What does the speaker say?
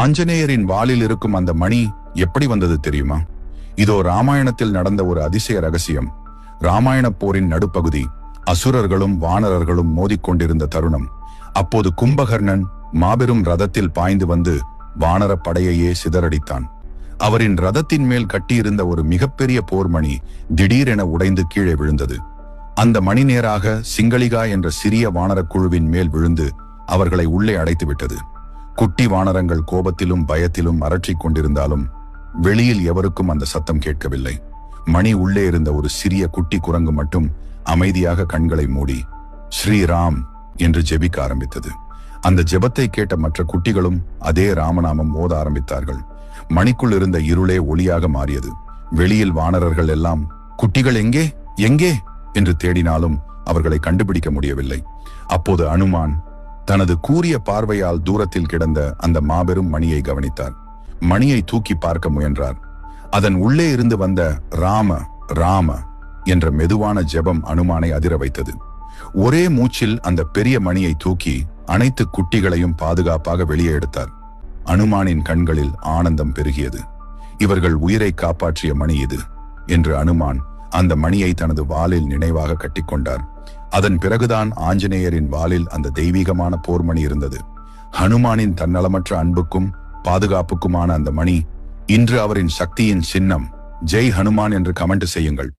ஆஞ்சநேயரின் வாளில் இருக்கும் அந்த மணி எப்படி வந்தது தெரியுமா? இதோ ராமாயணத்தில் நடந்த ஒரு அதிசய ரகசியம். ராமாயண போரின் நடுப்பகுதி. அசுரர்களும் வானரர்களும் மோதிக்கொண்டிருந்த தருணம். அப்போது கும்பகர்ணன் மாபெரும் ரதத்தில் பாய்ந்து வந்து வானர படையையே சிதறடித்தான். அவரின் ரதத்தின் மேல் கட்டியிருந்த ஒரு மிகப்பெரிய போர்மணி திடீரென உடைந்து கீழே விழுந்தது. அந்த மணி நேராக சிங்களிகா என்ற சிறிய வானரக் குழுவின் மேல் விழுந்து அவர்களை உள்ளே அடைத்து விட்டது. குட்டி வானரங்கள் கோபத்திலும் பயத்திலும் அரற்றிக் கொண்டிருந்தாலும் வெளியில் எவருக்கும் அந்த சத்தம் கேட்கவில்லை. மணி உள்ளே இருந்த ஒரு சிறிய குட்டி குரங்கு மட்டும் அமைதியாக கண்களை மூடி ஸ்ரீராம் என்று ஜெபிக்க ஆரம்பித்தது. அந்த ஜெபத்தை கேட்ட மற்ற குட்டிகளும் அதே ராமநாமம் ஓத ஆரம்பித்தார்கள். மணிக்குள் இருந்த இருளே ஒளியாக மாறியது. வெளியில் வானரர்கள் எல்லாம் குட்டிகள் எங்கே எங்கே என்று தேடினாலும் அவர்களை கண்டுபிடிக்க முடியவில்லை. அப்போது அனுமான் தனது கூரிய பார்வையால் தூரத்தில் கிடந்த அந்த மாபெரும் மணியை கவனித்தார். மணியை தூக்கி பார்க்க முயன்றார். அதன் உள்ளே இருந்து வந்த ராம ராம என்ற மெதுவான ஜெபம் அனுமானை அதிர வைத்தது. ஒரே மூச்சில் அந்த பெரிய மணியை தூக்கி அனைத்து குட்டிகளையும் பாதுகாப்பாக வெளியே எடுத்தார். அனுமானின் கண்களில் ஆனந்தம் பெருகியது. இவர்கள் உயிரை காப்பாற்றிய மணி இது என்று அனுமான் அந்த மணியை தனது வாளில் நினைவாக கட்டிக்கொண்டார். அதன் பிறகுதான் ஆஞ்சநேயரின் வாளில் அந்த தெய்வீகமான போர்மணி இருந்தது. ஹனுமானின் தன்னலமற்ற அன்புக்கும் பாதுகாப்புக்குமான அந்த மணி இன்று அவரின் சக்தியின் சின்னம். ஜெய் ஹனுமான் என்று கமெண்ட் செய்யுங்கள்.